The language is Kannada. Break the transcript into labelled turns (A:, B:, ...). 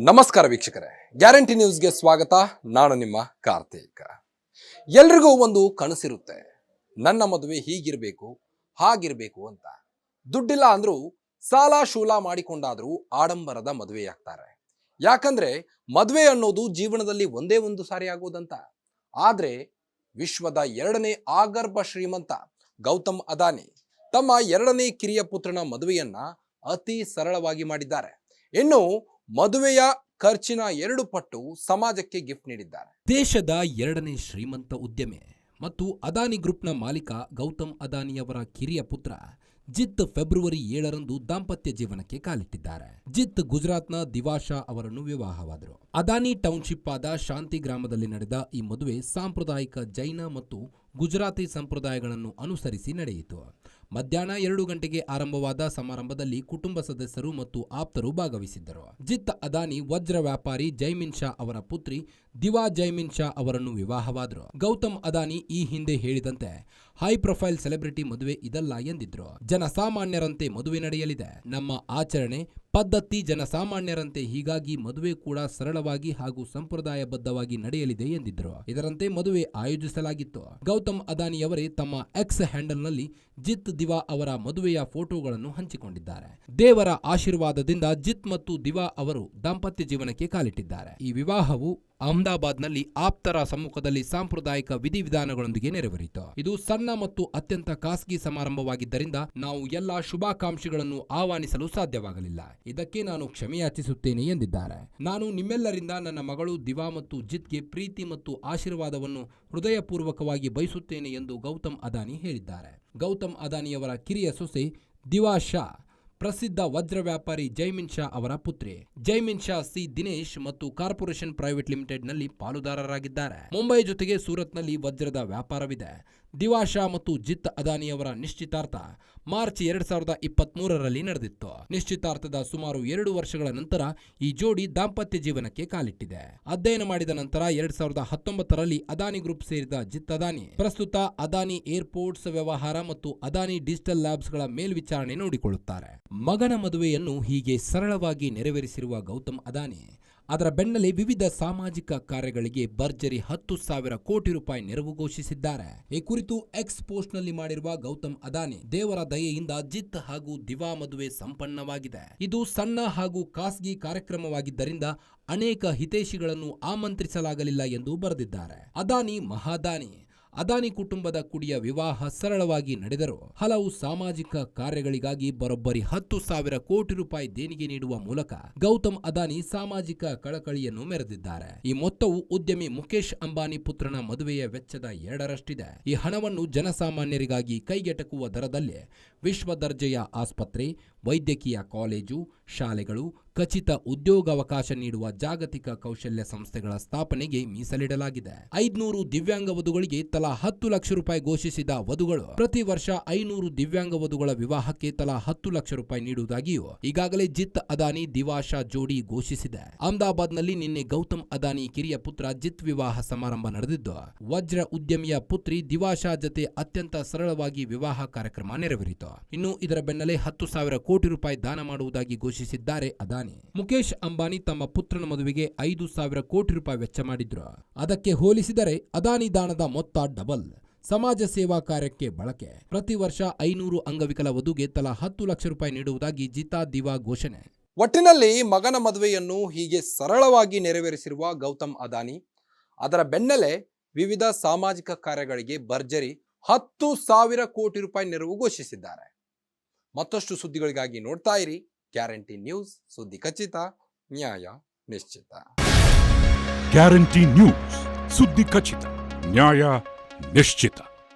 A: ನಮಸ್ಕಾರ ವೀಕ್ಷಕರೇ, ಗ್ಯಾರಂಟಿ ನ್ಯೂಸ್ಗೆ ಸ್ವಾಗತ. ನಾನು ನಿಮ್ಮ ಕಾರ್ತಿಕ್. ಎಲ್ರಿಗೂ ಒಂದು ಕನಸಿರುತ್ತೆ, ನನ್ನ ಮದುವೆ ಹೀಗಿರಬೇಕು ಹಾಗಿರಬೇಕು ಅಂತ. ದುಡ್ಡಿಲ್ಲ ಅಂದ್ರೂ ಸಾಲ ಶೂಲ ಮಾಡಿಕೊಂಡಾದ್ರೂ ಆಡಂಬರದ ಮದುವೆಯಾಗ್ತಾರೆ. ಯಾಕಂದ್ರೆ ಮದುವೆ ಅನ್ನೋದು ಜೀವನದಲ್ಲಿ ಒಂದೇ ಒಂದು ಸಾರಿ ಆಗೋದಂತ. ಆದ್ರೆ ವಿಶ್ವದ 2ನೇ ಆಗರ್ಭ ಶ್ರೀಮಂತ ಗೌತಮ್ ಅದಾನಿ ತಮ್ಮ 2ನೇ ಕಿರಿಯ ಪುತ್ರನ ಮದುವೆಯನ್ನ ಅತಿ ಸರಳವಾಗಿ ಮಾಡಿದ್ದಾರೆ. ಇನ್ನು ಮದುವೆಯ ಖರ್ಚಿನ 2 ಪಟ್ಟು ಸಮಾಜಕ್ಕೆ ಗಿಫ್ಟ್ ನೀಡಿದ್ದಾರೆ. ದೇಶದ 2ನೇ ಶ್ರೀಮಂತ ಉದ್ಯಮಿ ಮತ್ತು ಅದಾನಿ ಗ್ರೂಪ್ನ ಮಾಲೀಕ ಗೌತಮ್ ಅದಾನಿಯವರ ಕಿರಿಯ ಪುತ್ರ ಜಿತ್ ಫೆಬ್ರವರಿ 7ರಂದು ದಾಂಪತ್ಯ ಜೀವನಕ್ಕೆ ಕಾಲಿಟ್ಟಿದ್ದಾರೆ. ಜಿತ್ ಗುಜರಾತ್ನ ದಿವಾಶಾ ಅವರನ್ನು ವಿವಾಹವಾದರು. ಅದಾನಿ ಟೌನ್ಶಿಪ್ ಆದ ಶಾಂತಿ ಗ್ರಾಮದಲ್ಲಿ ನಡೆದ ಈ ಮದುವೆ ಸಾಂಪ್ರದಾಯಿಕ ಜೈನ ಮತ್ತು ಗುಜರಾತಿ ಸಂಪ್ರದಾಯಗಳನ್ನು ಅನುಸರಿಸಿ ನಡೆಯಿತು. ಮಧ್ಯಾಹ್ನ 2 ಗಂಟೆಗೆ ಆರಂಭವಾದ ಸಮಾರಂಭದಲ್ಲಿ ಕುಟುಂಬ ಸದಸ್ಯರು ಮತ್ತು ಆಪ್ತರು ಭಾಗವಹಿಸಿದ್ದರು. ಜಿತ್ ಅದಾನಿ ವಜ್ರ ವ್ಯಾಪಾರಿ ಜೈಮಿನ್ ಶಾ ಅವರ ಪುತ್ರಿ ದಿವಾ ಜೈಮಿನ್ ಶಾ ಅವರನ್ನು ವಿವಾಹವಾದರು. ಗೌತಮ್ ಅದಾನಿ ಈ ಹಿಂದೆ ಹೇಳಿದಂತೆ ಹೈ ಪ್ರೊಫೈಲ್ ಸೆಲೆಬ್ರಿಟಿ ಮದುವೆ ಇದಲ್ಲ ಎಂದಿದ್ರು. ಜನಸಾಮಾನ್ಯರಂತೆ ಮದುವೆ ನಡೆಯಲಿದೆ. ನಮ್ಮ ಆಚರಣೆ ಪದ್ಧತಿ ಜನಸಾಮಾನ್ಯರಂತೆ, ಹೀಗಾಗಿ ಮದುವೆ ಕೂಡ ಸರಳವಾಗಿ ಹಾಗೂ ಸಂಪ್ರದಾಯಬದ್ಧವಾಗಿ ನಡೆಯಲಿದೆ ಎಂದಿದ್ರು. ಇದರಂತೆ ಮದುವೆ ಆಯೋಜಿಸಲಾಗಿತ್ತು. ಗೌತಮ್ ಅದಾನಿಯವರೇ ತಮ್ಮ ಎಕ್ಸ್ ಹ್ಯಾಂಡಲ್ನಲ್ಲಿ ಜಿತ್ ದಿವಾ ಅವರ ಮದುವೆಯ ಫೋಟೋಗಳನ್ನು ಹಂಚಿಕೊಂಡಿದ್ದಾರೆ. ದೇವರ ಆಶೀರ್ವಾದದಿಂದ ಜಿತ್ ಮತ್ತು ದಿವಾ ಅವರು ದಾಂಪತ್ಯ ಜೀವನಕ್ಕೆ ಕಾಲಿಟ್ಟಿದ್ದಾರೆ. ಈ ವಿವಾಹವು ಅಹಮದಾಬಾದ್ನಲ್ಲಿ ಆಪ್ತರ ಸಮ್ಮುಖದಲ್ಲಿ ಸಾಂಪ್ರದಾಯಿಕ ವಿಧಿವಿಧಾನಗಳೊಂದಿಗೆ ನೆರವೇರಿತು. ಇದು ಸಣ್ಣ ಮತ್ತು ಅತ್ಯಂತ ಖಾಸಗಿ ಸಮಾರಂಭವಾಗಿದ್ದರಿಂದ ನಾವು ಎಲ್ಲಾ ಶುಭಾಕಾಂಕ್ಷಿಗಳನ್ನು ಆಹ್ವಾನಿಸಲು ಸಾಧ್ಯವಾಗಲಿಲ್ಲ. ಇದಕ್ಕೆ ನಾನು ಕ್ಷಮೆಯಾಚಿಸುತ್ತೇನೆ ಎಂದಿದ್ದಾರೆ. ನಾನು ನಿಮ್ಮೆಲ್ಲರಿಂದ ನನ್ನ ಮಗಳು ದಿವಾ ಮತ್ತು ಜಿತ್ಗೆ ಪ್ರೀತಿ ಮತ್ತು ಆಶೀರ್ವಾದವನ್ನು ಹೃದಯಪೂರ್ವಕವಾಗಿ ಬಯಸುತ್ತೇನೆ ಎಂದು ಗೌತಮ್ ಅದಾನಿ ಹೇಳಿದ್ದಾರೆ. ಗೌತಮ್ ಅದಾನಿಯವರ ಕಿರಿಯ ಸೊಸೆ ದಿವಾ ಶಾ ಪ್ರಸಿದ್ಧ ವಜ್ರ ವ್ಯಾಪಾರಿ ಜೈಮಿನ್ ಶಾ ಅವರ ಪುತ್ರಿ. ಜೈಮಿನ್ ಶಾ ಸಿ ದಿನೇಶ್ ಮತ್ತು ಕಾರ್ಪೊರೇಷನ್ ಪ್ರೈವೇಟ್ ಲಿಮಿಟೆಡ್ನಲ್ಲಿ ಪಾಲುದಾರರಾಗಿದ್ದಾರೆ. ಮುಂಬೈ ಜೊತೆಗೆ ಸೂರತ್ನಲ್ಲಿ ವಜ್ರದ ವ್ಯಾಪಾರವಿದೆ. ದಿವಾ ಶಾ ಮತ್ತು ಜಿತ್ ಅದಾನಿಯವರ ನಿಶ್ಚಿತಾರ್ಥ ಮಾರ್ಚ್ 2023ರಲ್ಲಿ ನಡೆದಿತ್ತು. ನಿಶ್ಚಿತಾರ್ಥದ ಸುಮಾರು 2 ವರ್ಷಗಳ ನಂತರ ಈ ಜೋಡಿ ದಾಂಪತ್ಯ ಜೀವನಕ್ಕೆ ಕಾಲಿಟ್ಟಿದೆ. ಅಧ್ಯಯನ ಮಾಡಿದ ನಂತರ 2019ರಲ್ಲಿ ಅದಾನಿ ಗ್ರೂಪ್ ಸೇರಿದ ಜಿತ್ ಅದಾನಿ ಪ್ರಸ್ತುತ ಅದಾನಿ ಏರ್ಪೋರ್ಟ್ಸ್ ವ್ಯವಹಾರ ಮತ್ತು ಅದಾನಿ ಡಿಜಿಟಲ್ ಲ್ಯಾಬ್ಸ್ಗಳ ಮೇಲ್ವಿಚಾರಣೆ ನೋಡಿಕೊಳ್ಳುತ್ತಾರೆ. ಮಗನ ಮದುವೆಯನ್ನು ಹೀಗೆ ಸರಳವಾಗಿ ನೆರವೇರಿಸಿರುವ ಗೌತಮ್ ಅದಾನಿ ಅದರ ಬೆನ್ನಲ್ಲೇ ವಿವಿಧ ಸಾಮಾಜಿಕ ಕಾರ್ಯಗಳಿಗೆ ಭರ್ಜರಿ 10,000 ಕೋಟಿ ರೂಪಾಯಿ ನೆರವು ಘೋಷಿಸಿದ್ದಾರೆ. ಈ ಕುರಿತು ಎಕ್ಸ್ ಪೋಸ್ಟ್ನಲ್ಲಿ ಮಾಡಿರುವ ಗೌತಮ್ ಅದಾನಿ, ದೇವರ ದಯೆಯಿಂದ ಜಿತ್ ಹಾಗೂ ದಿವಾ ಮದುವೆ ಸಂಪನ್ನವಾಗಿದೆ. ಇದು ಸಣ್ಣ ಹಾಗೂ ಖಾಸಗಿ ಕಾರ್ಯಕ್ರಮವಾಗಿದ್ದರಿಂದ ಅನೇಕ ಹಿತೈಷಿಗಳನ್ನು ಆಮಂತ್ರಿಸಲಾಗಲಿಲ್ಲ ಎಂದು ಬರೆದಿದ್ದಾರೆ. ಅದಾನಿ ಮಹಾದಾನಿ. ಅದಾನಿ ಕುಟುಂಬದ ಕುಡಿಯ ವಿವಾಹ ಸರಳವಾಗಿ ನಡೆದರೂ ಹಲವು ಸಾಮಾಜಿಕ ಕಾರ್ಯಗಳಿಗಾಗಿ ಬರೋಬ್ಬರಿ 10,000 ಕೋಟಿ ರೂಪಾಯಿ ದೇಣಿಗೆ ನೀಡುವ ಮೂಲಕ ಗೌತಮ್ ಅದಾನಿ ಸಾಮಾಜಿಕ ಕಳಕಳಿಯನ್ನು ಮೆರೆದಿದ್ದಾರೆ. ಈ ಮೊತ್ತವು ಉದ್ಯಮಿ ಮುಕೇಶ್ ಅಂಬಾನಿ ಪುತ್ರನ ಮದುವೆಯ ವೆಚ್ಚದ 2ರಷ್ಟಿದೆ. ಈ ಹಣವನ್ನು ಜನಸಾಮಾನ್ಯರಿಗಾಗಿ ಕೈಗೆಟಕುವ ದರದಲ್ಲಿ ವಿಶ್ವ ದರ್ಜೆಯ ಆಸ್ಪತ್ರೆ, ವೈದ್ಯಕೀಯ ಕಾಲೇಜು, ಶಾಲೆಗಳು, ಖಚಿತ ಉದ್ಯೋಗಾವಕಾಶ ನೀಡುವ ಜಾಗತಿಕ ಕೌಶಲ್ಯ ಸಂಸ್ಥೆಗಳ ಸ್ಥಾಪನೆಗೆ ಮೀಸಲಿಡಲಾಗಿದೆ. 500 ದಿವ್ಯಾಂಗ ವಧುಗಳಿಗೆ ತಲಾ 10 ಲಕ್ಷ ರೂಪಾಯಿ ಘೋಷಿಸಿದ ವಧುಗಳು ಪ್ರತಿ ವರ್ಷ 500 ದಿವ್ಯಾಂಗ ವಧುಗಳ ವಿವಾಹಕ್ಕೆ ತಲಾ 10 ಲಕ್ಷ ರೂಪಾಯಿ ನೀಡುವುದಾಗಿಯೂ ಈಗಾಗಲೇ ಜಿತ್ ಅದಾನಿ ದಿವಾಶಾ ಜೋಡಿ ಘೋಷಿಸಿದೆ. ಅಹಮದಾಬಾದ್ನಲ್ಲಿ ನಿನ್ನೆ ಗೌತಮ್ ಅದಾನಿ ಕಿರಿಯ ಪುತ್ರ ಜಿತ್ ವಿವಾಹ ಸಮಾರಂಭ ನಡೆದಿದ್ದು ವಜ್ರ ಉದ್ಯಮಿಯ ಪುತ್ರಿ ದಿವಾಶಾ ಜತೆ ಅತ್ಯಂತ ಸರಳವಾಗಿ ವಿವಾಹ ಕಾರ್ಯಕ್ರಮ ನೆರವೇರಿತು. ಇನ್ನು ಇದರ ಬೆನ್ನಲ್ಲೇ 10,000 ಕೋಟಿ ರೂಪಾಯಿ ದಾನ ಮಾಡುವುದಾಗಿ ಘೋಷಿಸಿದ್ದಾರೆ ಅದಾನಿ. ಮುಕೇಶ್ ಅಂಬಾನಿ ತಮ್ಮ ಪುತ್ರನ ಮದುವೆಗೆ 5,000 ಕೋಟಿ ರೂಪಾಯಿ ವೆಚ್ಚ ಮಾಡಿದ್ರು. ಅದಕ್ಕೆ ಹೋಲಿಸಿದರೆ ಅದಾನಿ ದಾನದ ಮೊತ್ತ ಡಬಲ್. ಸಮಾಜ ಸೇವಾ ಕಾರ್ಯಕ್ಕೆ ಬಳಕೆ. ಪ್ರತಿ ವರ್ಷ 500 ಅಂಗವಿಕಲ ವಧುಗೆ ತಲಾ 10 ಲಕ್ಷ ರೂಪಾಯಿ ನೀಡುವುದಾಗಿ ಜಿತಾ ದಿವಾ ಘೋಷಣೆ. ಒಟ್ಟಿನಲ್ಲಿ ಮಗನ ಮದುವೆಯನ್ನು ಹೀಗೆ ಸರಳವಾಗಿ ನೆರವೇರಿಸಿರುವ ಗೌತಮ್ ಅದಾನಿ ಅದರ ಬೆನ್ನಲ್ಲೇ ವಿವಿಧ ಸಾಮಾಜಿಕ ಕಾರ್ಯಗಳಿಗೆ ಭರ್ಜರಿ 10,000 ಕೋಟಿ ರೂಪಾಯಿ ನೆರವು ಘೋಷಿಸಿದ್ದಾರೆ. ಮತ್ತಷ್ಟು ಸುದ್ದಿಗಳಿಗಾಗಿ ನೋಡ್ತಾ ಇರಿ ಗ್ಯಾರಂಟಿ ನ್ಯೂಸ್. ಸುದ್ದಿ ಖಚಿತ, ನ್ಯಾಯ ನಿಶ್ಚಿತ.
B: ಗ್ಯಾರಂಟಿ ನ್ಯೂಸ್, ಸುದ್ದಿ ಖಚಿತ, ನ್ಯಾಯ ನಿಶ್ಚಿತ.